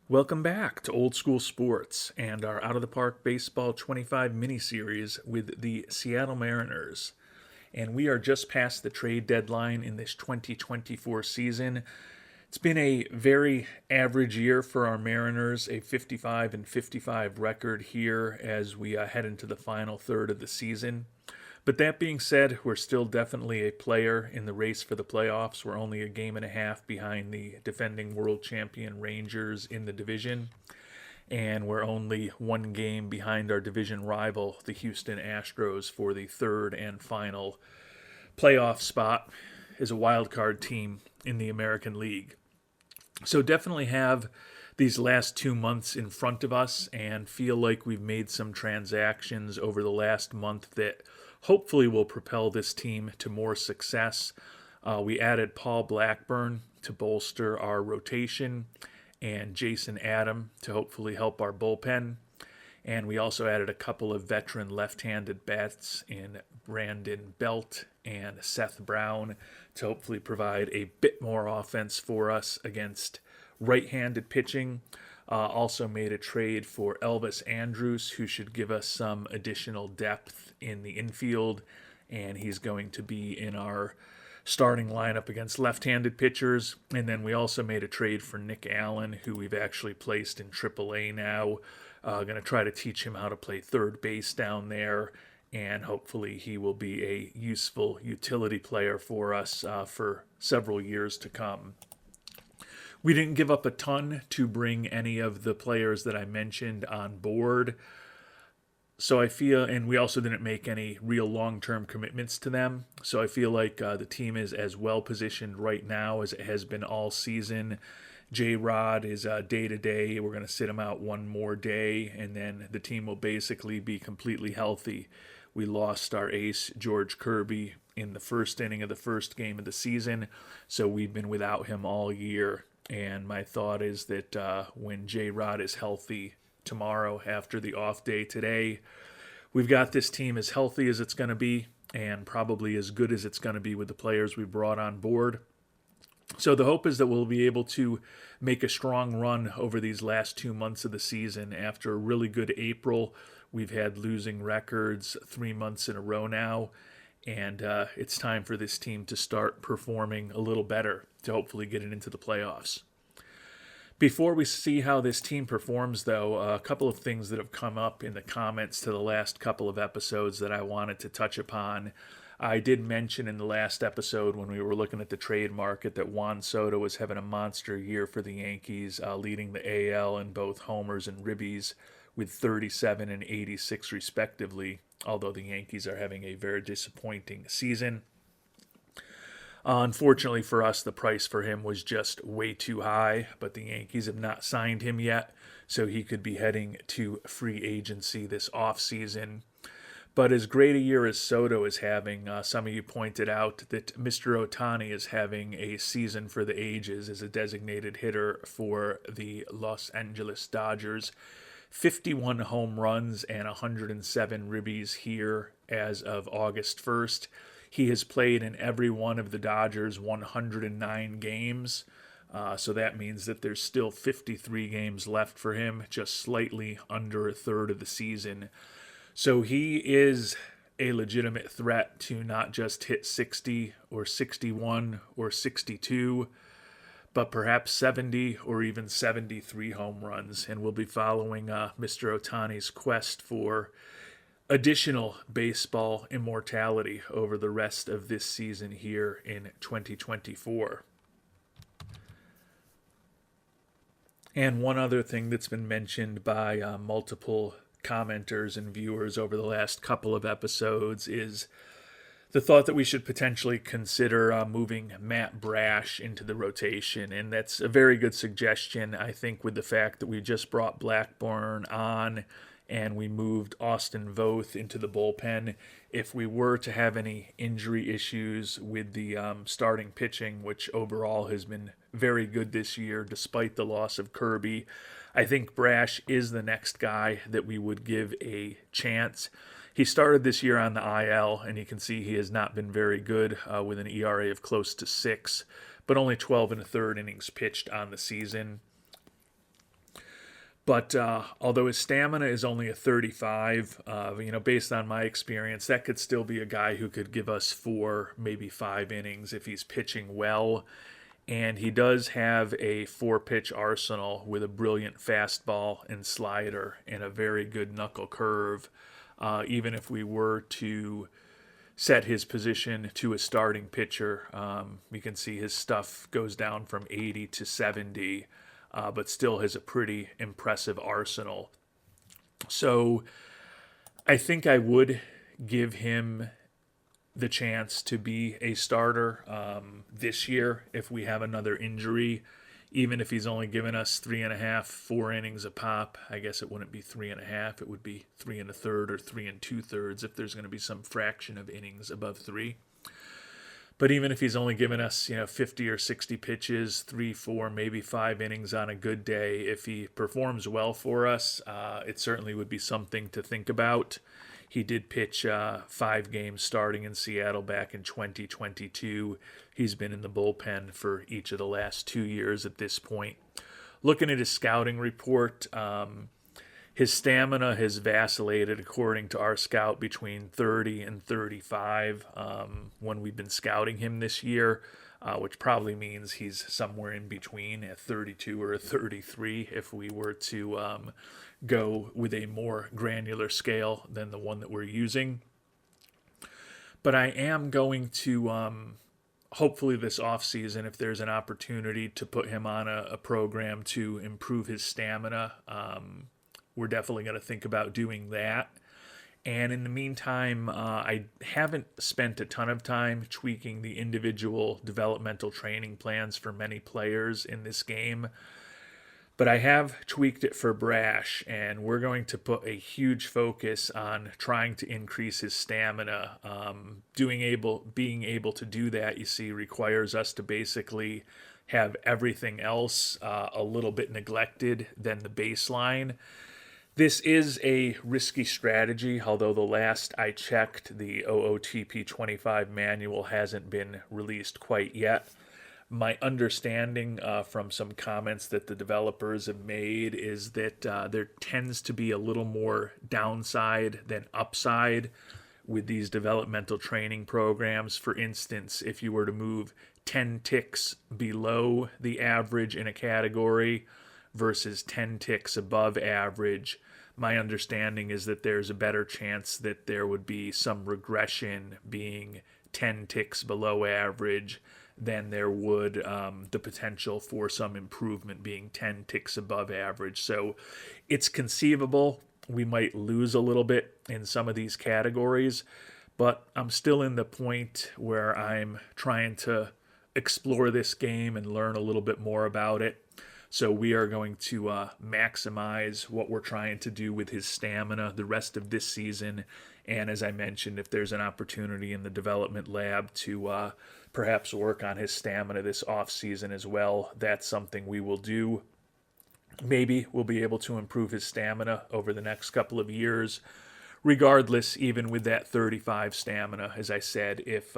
Welcome back to Old School Sports and our Out of the Park Baseball 25 mini-series with the Seattle Mariners. And we are just past the trade deadline in this 2024 season. It's been a very average year for our Mariners, a 55-55 record here as we head into the final third of the season. But that being said, we're still definitely a player in the race for the playoffs. We're only a game and a half behind the defending world champion Rangers in the division. And we're only one game behind our division rival, the Houston Astros, for the third and final playoff spot as a wild card team in the American League. So definitely have these last 2 months in front of us and feel like we've made some transactions over the last month that hopefully will propel this team to more success. We added Paul Blackburn to bolster our rotation and Jason Adam to hopefully help our bullpen. And we also added a couple of veteran left-handed bats in Brandon Belt and Seth Brown to hopefully provide a bit more offense for us against right-handed pitching. Also made a trade for Elvis Andrus, who should give us some additional depth in the infield, and he's going to be in our starting lineup against left-handed pitchers. And then we also made a trade for Nick Allen, who we've actually placed in AAA now. Going to try to teach him how to play third base down there, and hopefully he will be a useful utility player for us for several years to come. We didn't give up a ton to bring any of the players that I mentioned on board. So I feel, and we also didn't make any real long-term commitments to them. So I feel like the team is as well positioned right now as it has been all season. J-Rod is day-to-day. We're going to sit him out one more day, and then the team will basically be completely healthy. We lost our ace, George Kirby, in the first inning of the first game of the season, so we've been without him all year. And my thought is that when J-Rod is healthy tomorrow after the off day today, we've got this team as healthy as it's going to be and probably as good as it's going to be with the players we brought on board. So the hope is that we'll be able to make a strong run over these last 2 months of the season. After a really good April, we've had losing records 3 months in a row now. And it's time for this team to start performing a little better to hopefully get it into the playoffs. Before we see how this team performs, though, a couple of things that have come up in the comments to the last couple of episodes that I wanted to touch upon. I did mention in the last episode when we were looking at the trade market that Juan Soto was having a monster year for the Yankees, leading the AL in both homers and ribbies with 37 and 86 respectively, although the Yankees are having a very disappointing season. Unfortunately for us, the price for him was just way too high, but the Yankees have not signed him yet, so he could be heading to free agency this offseason. But as great a year as Soto is having, some of you pointed out that Mr. Ohtani is having a season for the ages as a designated hitter for the Los Angeles Dodgers. 51 home runs and 107 ribbies here as of August 1st. He has played in every one of the Dodgers' 109 games. So that means that there's still 53 games left for him, just slightly under a third of the season. So he is a legitimate threat to not just hit 60 or 61 or 62, but perhaps 70 or even 73 home runs. And we'll be following Mr. Ohtani's quest for additional baseball immortality over the rest of this season here in 2024. And one other thing that's been mentioned by multiple commenters and viewers over the last couple of episodes is the thought that we should potentially consider moving Matt Brash into the rotation. And that's a very good suggestion, I think, with the fact that we just brought Blackburn on and we moved Austin Voth into the bullpen. If we were to have any injury issues with the starting pitching, which overall has been very good this year despite the loss of Kirby, I think Brash is the next guy that we would give a chance. He started this year on the IL, and you can see he has not been very good with an ERA of close to 6, but only 12 and a third innings pitched on the season. But although his stamina is only a 35, based on my experience, that could still be a guy who could give us 4, maybe 5 innings if he's pitching well. And he does have a 4-pitch arsenal with a brilliant fastball and slider and a very good knuckle curve. Even if we were to set his position to a starting pitcher, you can see his stuff goes down from 80 to 70, but still has a pretty impressive arsenal. So I think I would give him the chance to be a starter this year if we have another injury. Even if he's only given us 3.5, 4 innings a pop, I guess it wouldn't be 3.5. It would be 3 1/3 or 3 2/3 if there's going to be some fraction of innings above 3. But even if he's only given us, 50 or 60 pitches, 3, 4, maybe 5 innings on a good day, if he performs well for us, it certainly would be something to think about. He did pitch 5 games starting in Seattle back in 2022. He's been in the bullpen for each of the last 2 years at this point. Looking at his scouting report, his stamina has vacillated, according to our scout, between 30 and 35 when we've been scouting him this year, which probably means he's somewhere in between at 32 or a 33 if we were to go with a more granular scale than the one that we're using. But I am going to, hopefully this offseason, if there's an opportunity to put him on a program to improve his stamina, we're definitely going to think about doing that. And in the meantime, I haven't spent a ton of time tweaking the individual developmental training plans for many players in this game. But I have tweaked it for Brash, and we're going to put a huge focus on trying to increase his stamina. Being able to do that, you see, requires us to basically have everything else a little bit neglected than the baseline. This is a risky strategy, although the last I checked, the OOTP 25 manual hasn't been released quite yet. My understanding from some comments that the developers have made is that there tends to be a little more downside than upside with these developmental training programs. For instance, if you were to move 10 ticks below the average in a category versus 10 ticks above average, my understanding is that there's a better chance that there would be some regression being 10 ticks below average than there would the potential for some improvement being 10 ticks above average. So it's conceivable we might lose a little bit in some of these categories, but I'm still in the point where I'm trying to explore this game and learn a little bit more about it. So we are going to maximize what we're trying to do with his stamina the rest of this season. And as I mentioned, if there's an opportunity in the development lab to perhaps work on his stamina this off season as well, that's something we will do. Maybe we'll be able to improve his stamina over the next couple of years. Regardless, even with that 35 stamina, as I said, if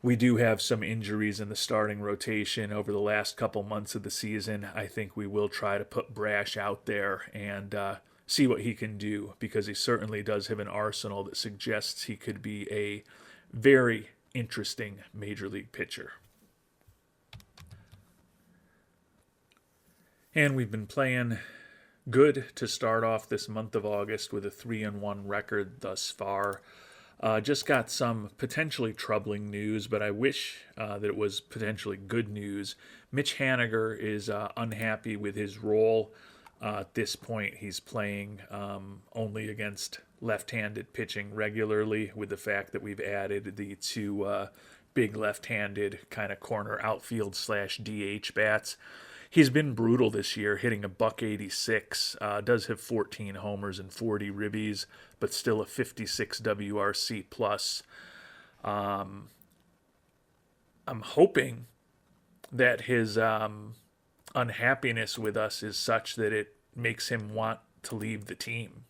we do have some injuries in the starting rotation over the last couple months of the season, I think we will try to put Brash out there and see what he can do, because he certainly does have an arsenal that suggests he could be a very interesting major league pitcher. And we've been playing good to start off this month of August with a 3-1 record thus far. Just got some potentially troubling news, but I wish that it was potentially good news. Mitch Haniger is unhappy with his role. At this point, he's playing only against left-handed pitching regularly, with the fact that we've added the 2 big left-handed kind of corner outfield / DH bats. He's been brutal this year, hitting a .186, does have 14 homers and 40 ribbies, but still a 56 WRC plus. I'm hoping that his unhappiness with us is such that it makes him want to leave the team,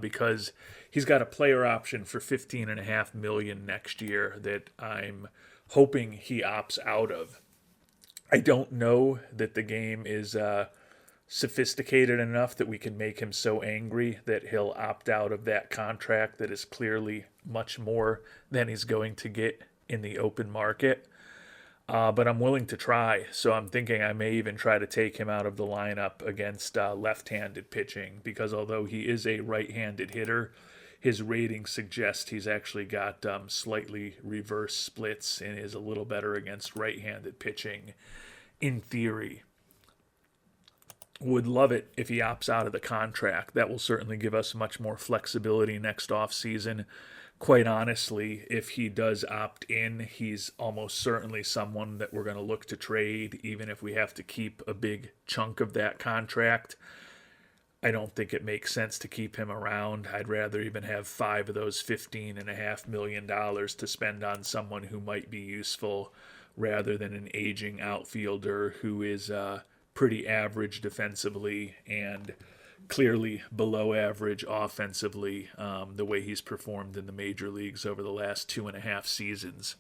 because he's got a player option for $15.5 million next year that I'm hoping he opts out of. I don't know that the game is sophisticated enough that we can make him so angry that he'll opt out of that contract that is clearly much more than he's going to get in the open market. But I'm willing to try, so I'm thinking I may even try to take him out of the lineup against left-handed pitching, because although he is a right-handed hitter, his rating suggests he's actually got slightly reverse splits and is a little better against right-handed pitching in theory. Would love it if he opts out of the contract. That will certainly give us much more flexibility next offseason. Quite honestly, if he does opt in, he's almost certainly someone that we're going to look to trade, even if we have to keep a big chunk of that contract. I don't think it makes sense to keep him around. I'd rather even have 5 of those $15.5 million to spend on someone who might be useful rather than an aging outfielder who is pretty average defensively and clearly below average offensively, the way he's performed in the major leagues over the last 2.5 seasons.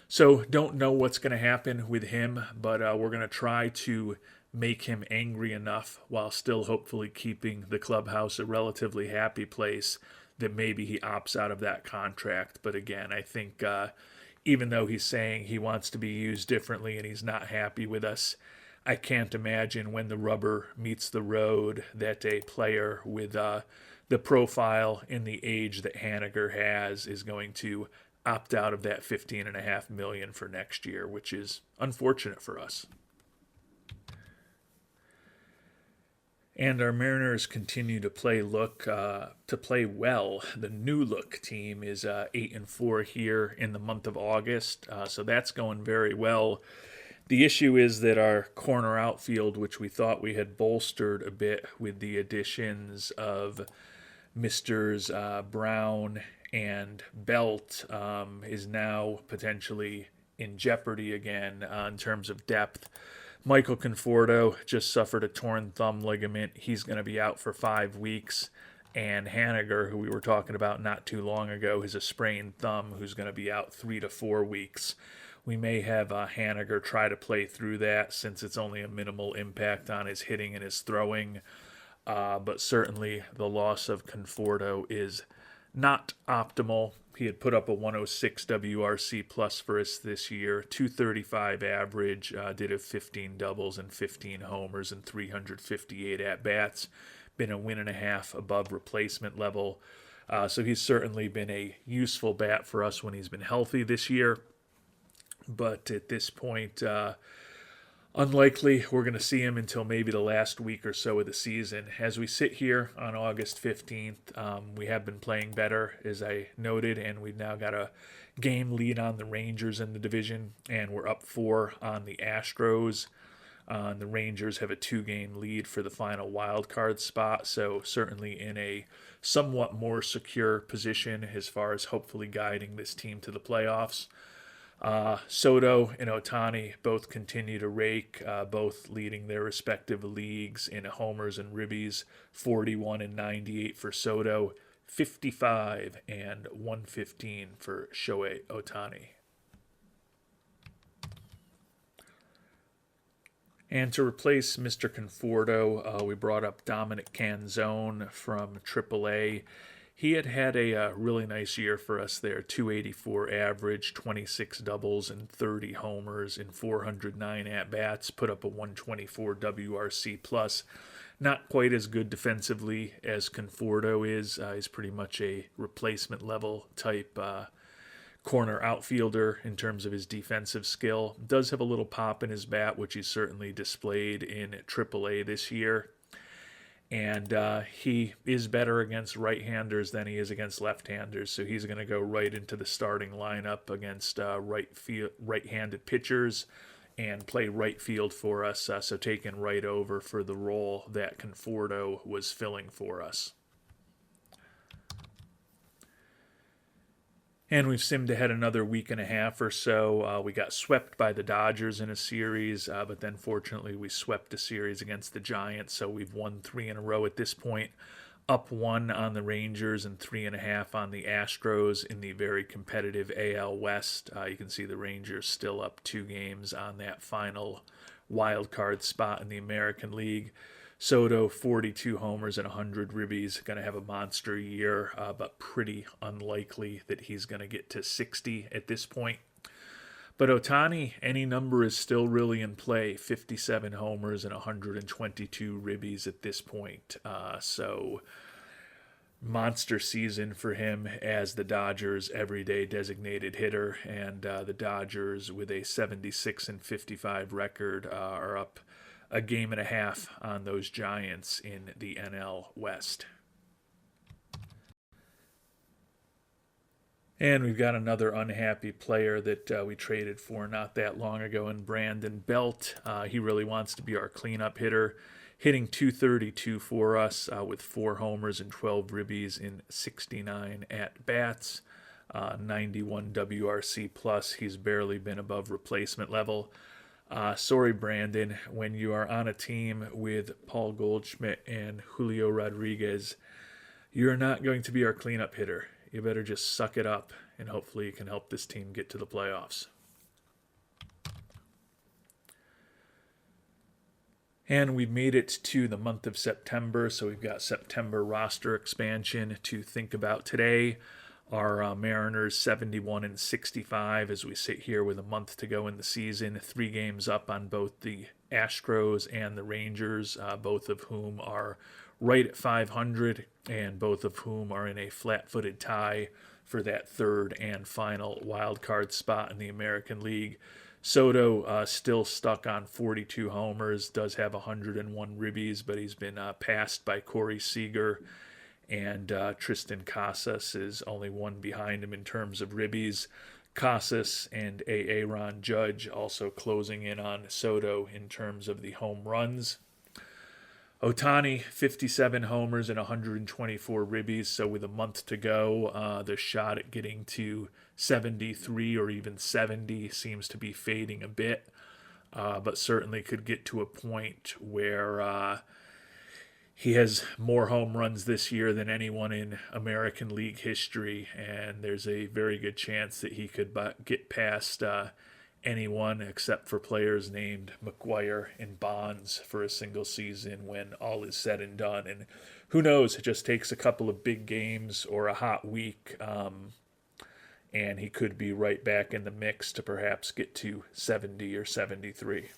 So don't know what's going to happen with him, but we're going to try to make him angry enough while still hopefully keeping the clubhouse a relatively happy place that maybe he opts out of that contract. But again, I think even though he's saying he wants to be used differently and he's not happy with us, I can't imagine when the rubber meets the road that a player with the profile and the age that Haniger has is going to opt out of that $15.5 million for next year, which is unfortunate for us. And our Mariners continue to play well. The new look team is 8-4 here in the month of August, so that's going very well. The issue is that our corner outfield, which we thought we had bolstered a bit with the additions of Misters Brown and Belt, is now potentially in jeopardy again in terms of depth. Michael Conforto just suffered a torn thumb ligament. He's going to be out for 5 weeks. And Haniger, who we were talking about not too long ago, has a sprained thumb who's going to be out 3 to 4 weeks. We may have Haniger try to play through that since it's only a minimal impact on his hitting and his throwing. But certainly the loss of Conforto is not optimal. He had put up a 106 WRC plus for us this year, 235 average, did have 15 doubles and 15 homers and 358 at-bats. Been a win and a half above replacement level. So he's certainly been a useful bat for us when he's been healthy this year. But at this point, unlikely we're going to see him until maybe the last week or so of the season. As we sit here on August 15th, we have been playing better, as I noted, and we've now got a game lead on the Rangers in the division, and we're up 4 on the Astros. The Rangers have a 2-game lead for the final wild card spot, so certainly in a somewhat more secure position as far as hopefully guiding this team to the playoffs. Soto and Ohtani both continue to rake, both leading their respective leagues in homers and ribbies, 41 and 98 for Soto, 55 and 115 for Shohei Ohtani. And to replace Mr. Conforto, we brought up Dominic Canzone from AAA. He had a really nice year for us there, 284 average, 26 doubles and 30 homers in 409 at-bats, put up a 124 WRC plus. Not quite as good defensively as Conforto is. He's pretty much a replacement level type corner outfielder in terms of his defensive skill. Does have a little pop in his bat, which he's certainly displayed in AAA this year. And he is better against right-handers than he is against left-handers, so he's going to go right into the starting lineup against right-handed pitchers and play right field for us, so taking right over for the role that Conforto was filling for us. And we've simmed ahead another week and a half or so. We got swept by the Dodgers in a series, but then fortunately we swept a series against the Giants, so we've won 3 in a row at this point. Up 1 on the Rangers and 3.5 on the Astros in the very competitive AL West. You can see the Rangers still up 2 games on that final wild card spot in the American League. Soto, 42 homers and 100 ribbies, going to have a monster year, but pretty unlikely that he's going to get to 60 at this point. But Ohtani, any number is still really in play. 57 homers and 122 ribbies at this point. So monster season for him as the Dodgers' everyday designated hitter, and the Dodgers with a 76-55 record are up a game and a half on those Giants in the NL West. And we've got another unhappy player that we traded for not that long ago in Brandon Belt. He really wants to be our cleanup hitter, hitting .232 for us with 4 homers and 12 ribbies in 69 at-bats. 91 WRC plus. He's barely been above replacement level. Sorry, Brandon, when you are on a team with Paul Goldschmidt and Julio Rodriguez, you're not going to be our cleanup hitter. You better just suck it up, and hopefully you can help this team get to the playoffs. And we've made it to the month of September, so we've got September roster expansion to think about today. Our Mariners 71-65 as we sit here with a month to go in the season, 3 games up on both the Astros and the Rangers, both of whom are right at 500, and both of whom are in a flat-footed tie for that third and final wild card spot in the American League. Soto still stuck on 42 homers, does have 101 ribbies, but he's been passed by Corey Seager, and Tristan Casas is only one behind him in terms of ribbies. Casas and Aaron Judge also closing in on Soto in terms of the home runs. Ohtani, 57 homers and 124 ribbies, so with a month to go, the shot at getting to 73 or even 70 seems to be fading a bit, but certainly could get to a point where he has more home runs this year than anyone in American League history, and there's a very good chance that he could get past anyone except for players named McGuire and Bonds for a single season when all is said and done. And who knows, it just takes a couple of big games or a hot week, and he could be right back in the mix to perhaps get to 70 or 73.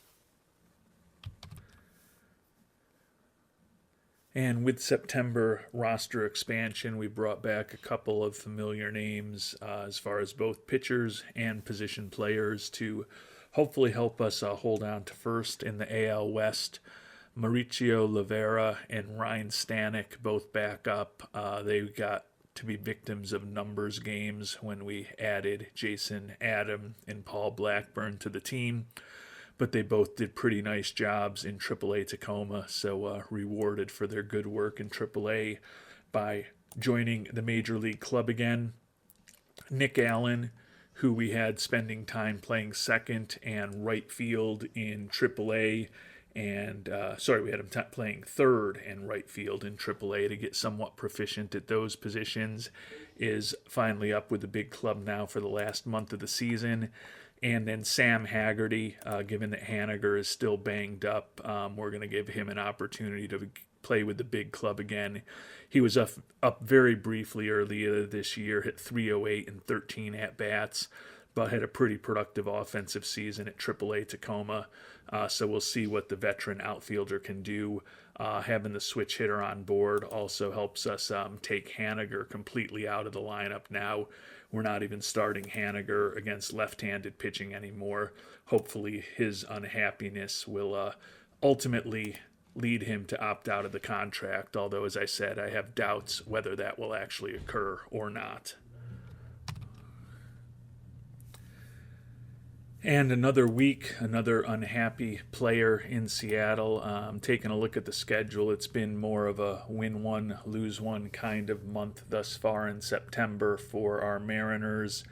And with September roster expansion, we brought back a couple of familiar names as far as both pitchers and position players to hopefully help us hold on to first in the AL West. Mauricio Llovera and Ryan Stanek both back up. They got to be victims of numbers games when we added Jason Adam and Paul Blackburn to the team. But they both did pretty nice jobs in AAA Tacoma, so rewarded for their good work in AAA by joining the Major League club again. Nick Allen, who we had spending time playing second and right field in AAA, and we had him playing third and right field in AAA to get somewhat proficient at those positions, is finally up with the big club now for the last month of the season. And then Sam Haggerty, given that Haniger is still banged up, we're going to give him an opportunity to play with the big club again. He was up very briefly earlier this year, hit .308 and 13 at-bats, but had a pretty productive offensive season at AAA Tacoma. So we'll see what the veteran outfielder can do. Having the switch hitter on board also helps us take Haniger completely out of the lineup now. We're not even starting Haniger against left-handed pitching anymore. Hopefully his unhappiness will ultimately lead him to opt out of the contract, although, as I said, I have doubts whether that will actually occur or not. And another week, another unhappy player in Seattle. Taking a look at the schedule, it's been more of a win one, lose one kind of month thus far in September for our Mariners.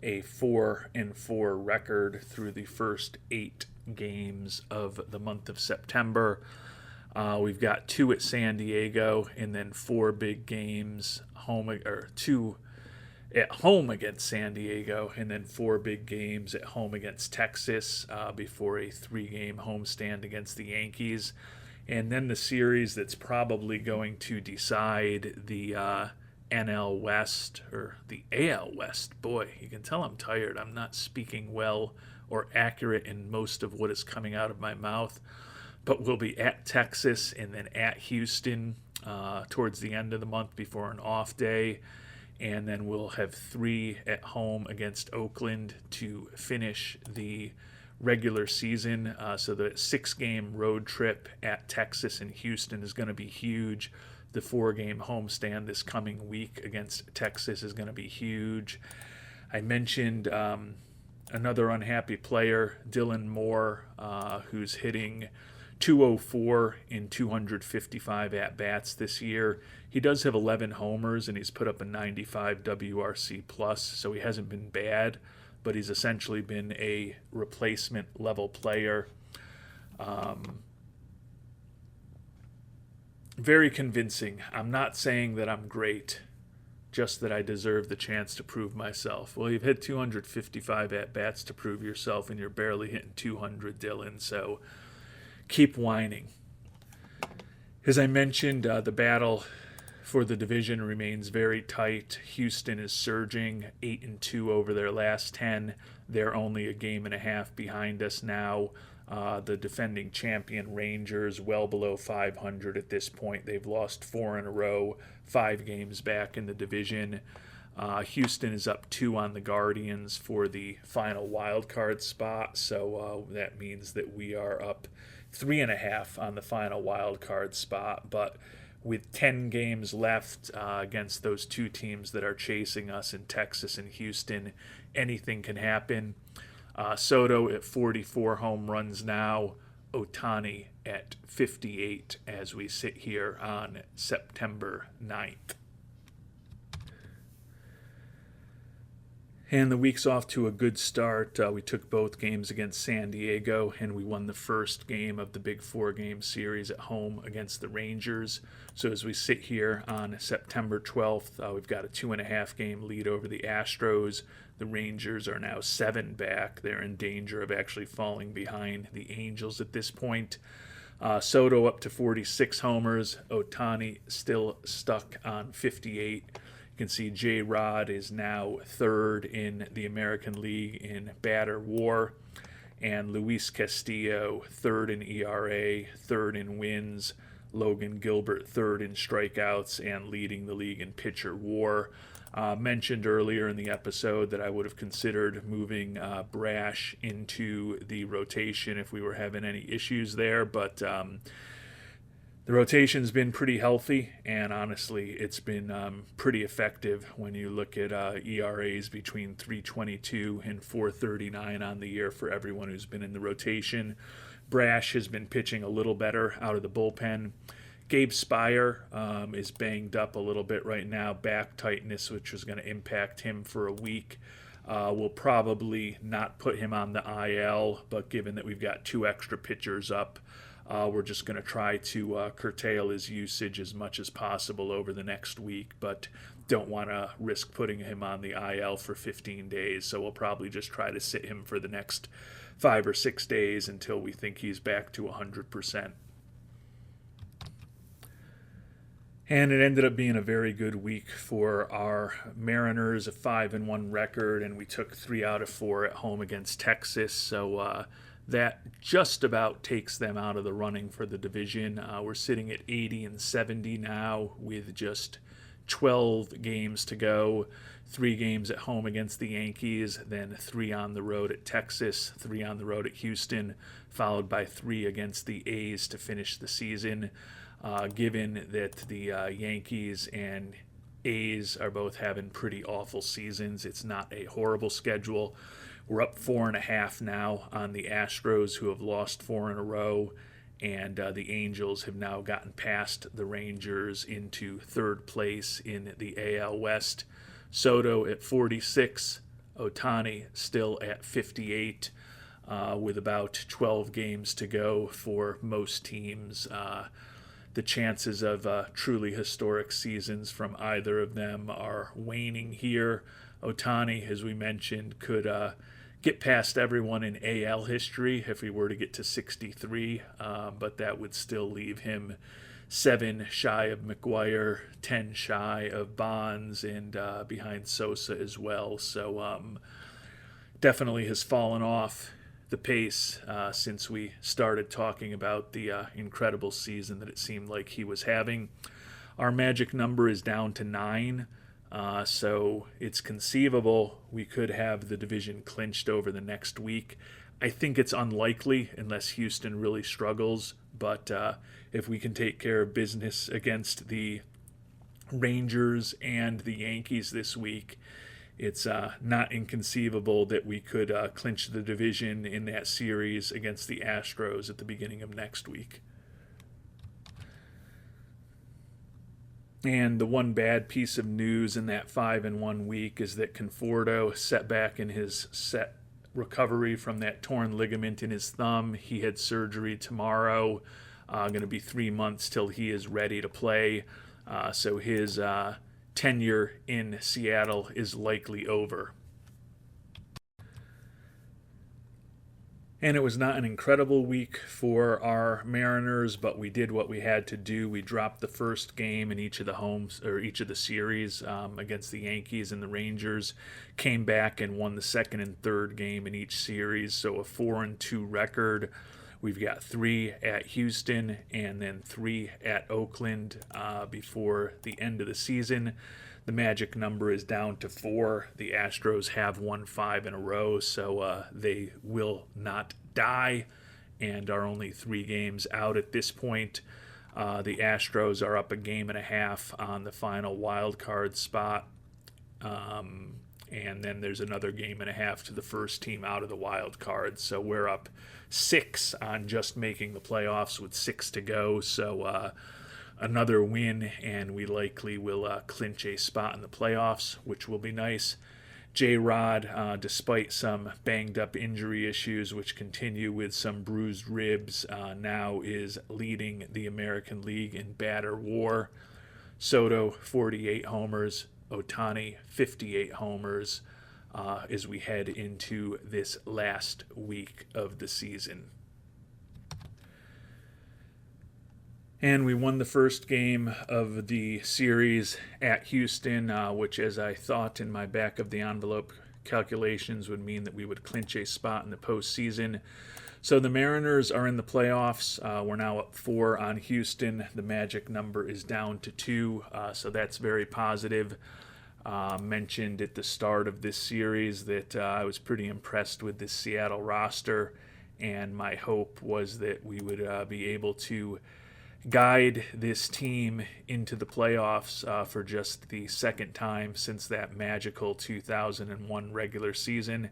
A 4-4 record through the first 8 games of the month of September. We've got 2 at San Diego, and then 4 big games home, or 2 at home against San Diego, and then 4 big games at home against Texas before a 3-game homestand against the Yankees. And then the series that's probably going to decide the NL West, or the AL West. Boy, you can tell I'm tired. I'm not speaking well or accurate in most of what is coming out of my mouth. But we'll be at Texas and then at Houston towards the end of the month before an off day. And then we'll have 3 at home against Oakland to finish the regular season. So the 6-game road trip at Texas and Houston is going to be huge. The 4-game homestand this coming week against Texas is going to be huge. I mentioned another unhappy player, Dylan Moore, who's hitting .204 in 255 at-bats this year. He does have 11 homers, and he's put up a 95 WRC+, so he hasn't been bad, but he's essentially been a replacement-level player. Very convincing. I'm not saying that I'm great, just that I deserve the chance to prove myself. Well, you've hit 255 at-bats to prove yourself, and you're barely hitting 200, Dylan, so keep whining. As I mentioned, the battle for the division remains very tight. Houston is surging 8-2 over their last 10. They're only a game and a half behind us now. The defending champion Rangers well below 500 at this point. They've lost 4 in a row, 5 games back in the division. Houston is up 2 on the Guardians for the final wild card spot, so that means that we are up 3.5 on the final wild card spot. But with 10 games left against those 2 teams that are chasing us in Texas and Houston, anything can happen. Soto at 44 home runs now, Ohtani at 58 as we sit here on September 9th. And the week's off to a good start. We took both games against San Diego, and we won the first game of the big 4-game series at home against the Rangers. So as we sit here on September 12th, we've got a 2.5-game lead over the Astros. The Rangers are now 7 back. They're in danger of actually falling behind the Angels at this point. Soto up to 46 homers. Ohtani still stuck on 58. You can see J-Rod is now 3rd in the American League in batter WAR, and Luis Castillo 3rd in ERA, 3rd in wins, Logan Gilbert 3rd in strikeouts, and leading the league in pitcher WAR. Mentioned earlier in the episode that I would have considered moving Brash into the rotation if we were having any issues there, but the rotation's been pretty healthy, and honestly, it's been pretty effective when you look at ERAs between 3.22 and 4.39 on the year for everyone who's been in the rotation. Brash has been pitching a little better out of the bullpen. Gabe Spire is banged up a little bit right now, back tightness, which is going to impact him for a week. We'll probably not put him on the IL, but given that we've got 2 extra pitchers up, we're just going to try to curtail his usage as much as possible over the next week, but don't want to risk putting him on the IL for 15 days. So we'll probably just try to sit him for the next 5 or 6 days until we think he's back to 100%. And it ended up being a very good week for our Mariners, a 5-1 record, and we took 3 out of 4 at home against Texas. So that just about takes them out of the running for the division. We're sitting at 80-70 now with just 12 games to go. 3 games at home against the Yankees, then 3 on the road at Texas, 3 on the road at Houston, followed by 3 against the A's to finish the season. Given that the Yankees and A's are both having pretty awful seasons, it's not a horrible schedule. We're up 4.5 now on the Astros, who have lost 4 in a row, and the Angels have now gotten past the Rangers into 3rd place in the AL West. Soto at 46, Ohtani still at 58, with about 12 games to go for most teams. the chances of truly historic seasons from either of them are waning here. Ohtani, as we mentioned, could get past everyone in AL history if he were to get to 63, but that would still leave him 7 shy of McGuire, 10 shy of Bonds, and behind Sosa as well. So definitely has fallen off the pace since we started talking about the incredible season that it seemed like he was having. Our magic number is down to 9. So it's conceivable we could have the division clinched over the next week. I think it's unlikely unless Houston really struggles, but if we can take care of business against the Rangers and the Yankees this week, it's not inconceivable that we could clinch the division in that series against the Astros at the beginning of next week. And the one bad piece of news in that 5-1 week is that Conforto, set back in his recovery from that torn ligament in his thumb. He had surgery tomorrow. Going to be 3 months till he is ready to play. So his tenure in Seattle is likely over. And it was not an incredible week for our Mariners, but we did what we had to do. We dropped the first game in each of the homes, or each of the series against the Yankees and the Rangers, came back and won the second and third game in each series, so a 4-2 record. We've got 3 at Houston and then 3 at Oakland before the end of the season. The magic number is down to 4. The Astros have won 5 in a row, so they will not die and are only 3 games out at this point. The Astros are up a game and a half on the final wild card spot. And then there's another game and a half to the first team out of the wild card. So we're up 6 on just making the playoffs with 6 to go. So another win, and we likely will clinch a spot in the playoffs, which will be nice. J-Rod, despite some banged-up injury issues, which continue with some bruised ribs, now is leading the American League in batter war. Soto, 48 homers. Ohtani, 58 homers as we head into this last week of the season. And we won the first game of the series at Houston, which, as I thought in my back of the envelope calculations, would mean that we would clinch a spot in the postseason. So the Mariners are in the playoffs. We're now up 4 on Houston. The magic number is down to 2, so that's very positive. Mentioned at the start of this series that I was pretty impressed with this Seattle roster, and my hope was that we would be able to guide this team into the playoffs for just the second time since that magical 2001 regular season.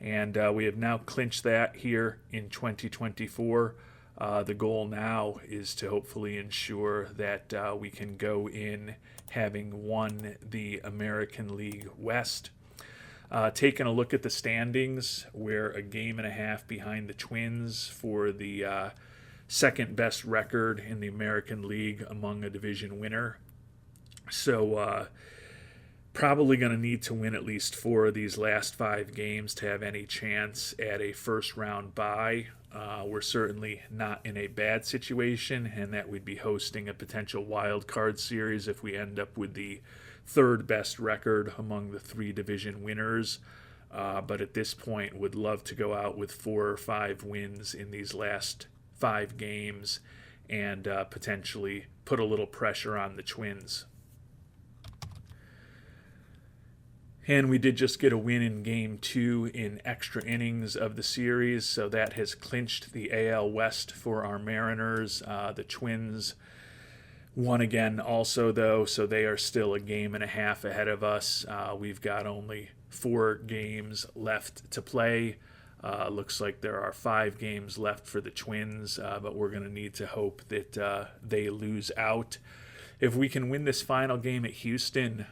And we have now clinched that here in 2024. The goal now is to hopefully ensure that we can go in having won the American League West. Taking a look at the standings, we're a game and a half behind the Twins for the second best record in the American League among a division winner. So probably going to need to win at least 4 of these last 5 games to have any chance at a first round bye. We're certainly not in a bad situation, and that we'd be hosting a potential wild card series if we end up with the third best record among the 3 division winners. But at this point, would love to go out with 4 or 5 wins in these last 5 games and potentially put a little pressure on the Twins. And we did just get a win in Game 2 in extra innings of the series, so that has clinched the AL West for our Mariners. The Twins won again also, though, so they are still a game and a half ahead of us. We've got only 4 games left to play. Looks like there are 5 games left for the Twins, but we're going to need to hope that they lose out. If we can win this final game at Houston,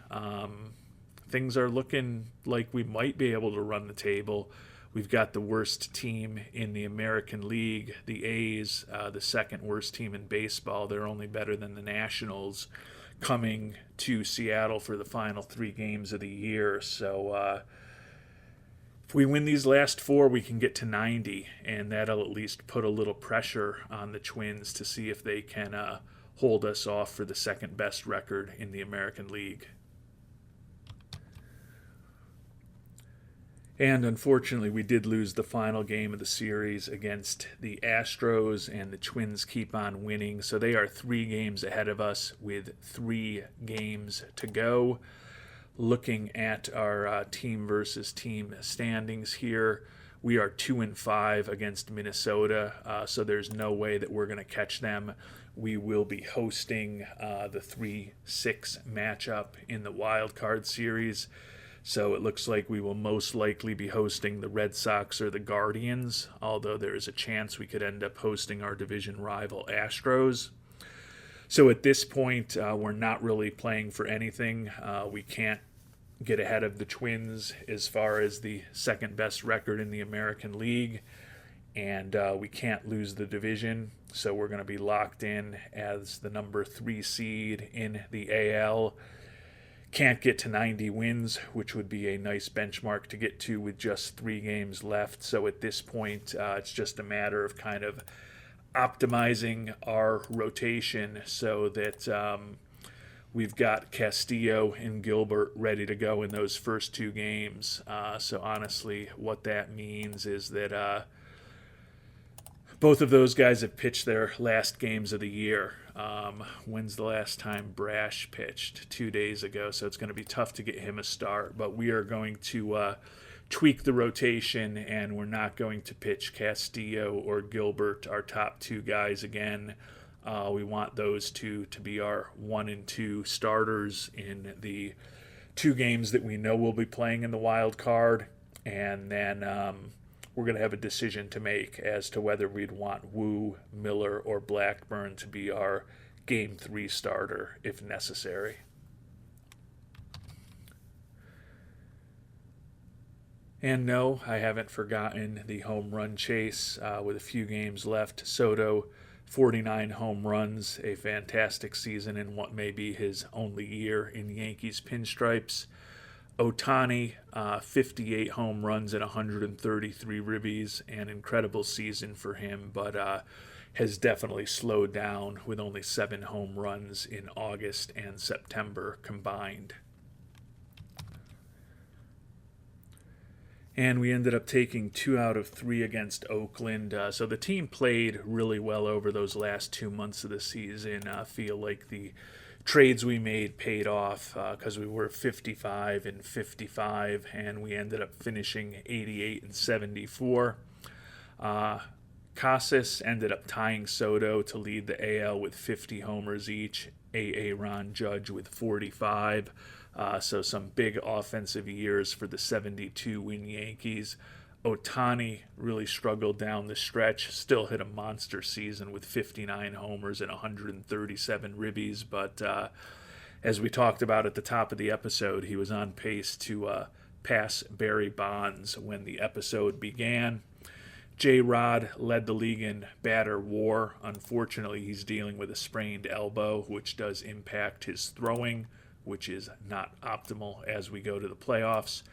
things are looking like we might be able to run the table. We've got the worst team in the American League, the A's, the second worst team in baseball. They're only better than the Nationals, coming to Seattle for the final 3 games of the year. So if we win these last 4, we can get to 90, and that'll at least put a little pressure on the Twins to see if they can hold us off for the second best record in the American League. And unfortunately, we did lose the final game of the series against the Astros, and the Twins keep on winning. So they are 3 games ahead of us with 3 games to go. Looking at our team versus team standings here, we are 2-5 against Minnesota, so there's no way that we're going to catch them. We will be hosting the 3-6 matchup in the wild card series. So it looks like we will most likely be hosting the Red Sox or the Guardians, although there is a chance we could end up hosting our division rival Astros. So at this point, we're not really playing for anything. We can't get ahead of the Twins as far as the second best record in the American League, and we can't lose the division. So we're going to be locked in as the number 3 seed in the AL. Can't get to 90 wins, which would be a nice benchmark to get to with just 3 games left. So at this point, it's just a matter of kind of optimizing our rotation so that we've got Castillo and Gilbert ready to go in those first 2 games. So honestly, what that means is that both of those guys have pitched their last games of the year. When's the last time Brash pitched? 2 days ago, so it's going to be tough to get him a start. But we are going to tweak the rotation, and we're not going to pitch Castillo or Gilbert, our top 2 guys, again. We want those 2 to be our 1 and 2 starters in the 2 games that we know we'll be playing in the wild card, and then we're going to have a decision to make as to whether we'd want Wu, Miller, or Blackburn to be our Game 3 starter if necessary. And no, I haven't forgotten the home run chase with a few games left. Soto, 49 home runs, a fantastic season in what may be his only year in Yankees pinstripes. Ohtani, 58 home runs and 133 ribbies, an incredible season for him, but has definitely slowed down with only 7 home runs in August and September combined. And we ended up taking 2 out of 3 against Oakland. So the team played really well over those last 2 months of the season. I feel like the trades we made paid off because we were 55-55, and we ended up finishing 88-74. Casas ended up tying Soto to lead the AL with 50 homers each. Aaron Judge with 45. So some big offensive years for the 72-win Yankees. Ohtani really struggled down the stretch, still hit a monster season with 59 homers and 137 ribbies, but as we talked about at the top of the episode, he was on pace to pass Barry Bonds when the episode began. J-Rod led the league in batter WAR. Unfortunately, he's dealing with a sprained elbow, which does impact his throwing, which is not optimal as we go to the playoffs.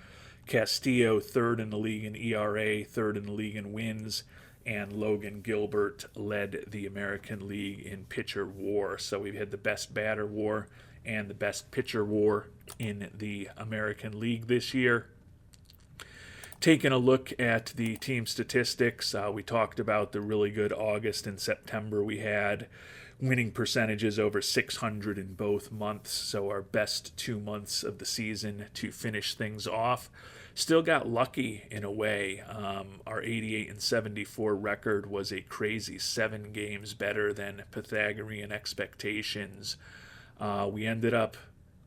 Castillo, 3rd in the league in ERA, 3rd in the league in wins, and Logan Gilbert led the American League in pitcher WAR. So we've had the best batter WAR and the best pitcher WAR in the American League this year. Taking a look at the team statistics, we talked about the really good August and September we had. Winning percentages over 600 in both months, so our best 2 months of the season to finish things off. Still got lucky in a way. Our 88-74 record was a crazy 7 games better than Pythagorean expectations. We ended up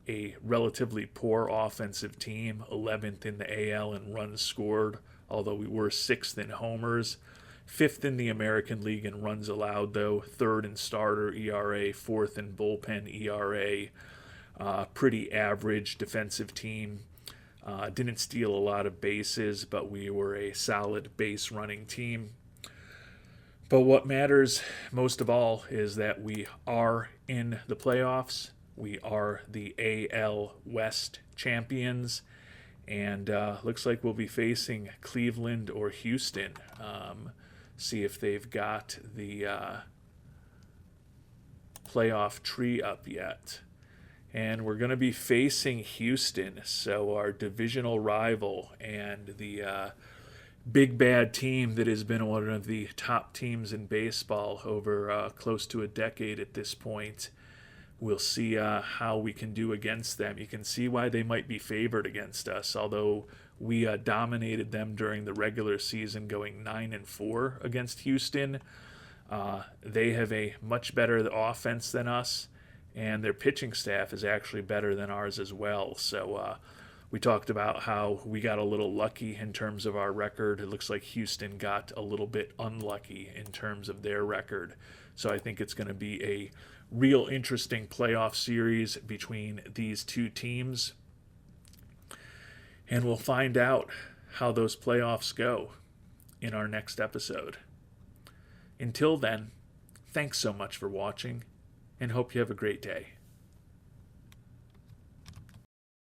a relatively poor offensive team, 11th in the AL in runs scored, although we were 6th in homers. 5th in the American League in runs allowed, though. 3rd in starter ERA, 4th in bullpen ERA. Pretty average defensive team. Didn't steal a lot of bases, but we were a solid base running team. But what matters most of all is that we are in the playoffs. We are the AL West champions. And looks like we'll be facing Cleveland or Houston. See if they've got the playoff tree up yet. And we're going to be facing Houston, so our divisional rival and the big bad team that has been one of the top teams in baseball over close to a decade at this point. We'll see how we can do against them. You can see why they might be favored against us, although we dominated them during the regular season, going 9-4 against Houston. They have a much better offense than us, and their pitching staff is actually better than ours as well. So we talked about how we got a little lucky in terms of our record. It looks like Houston got a little bit unlucky in terms of their record. So I think it's going to be a real interesting playoff series between these two teams. And we'll find out how those playoffs go in our next episode. Until then, thanks so much for watching, and hope you have a great day.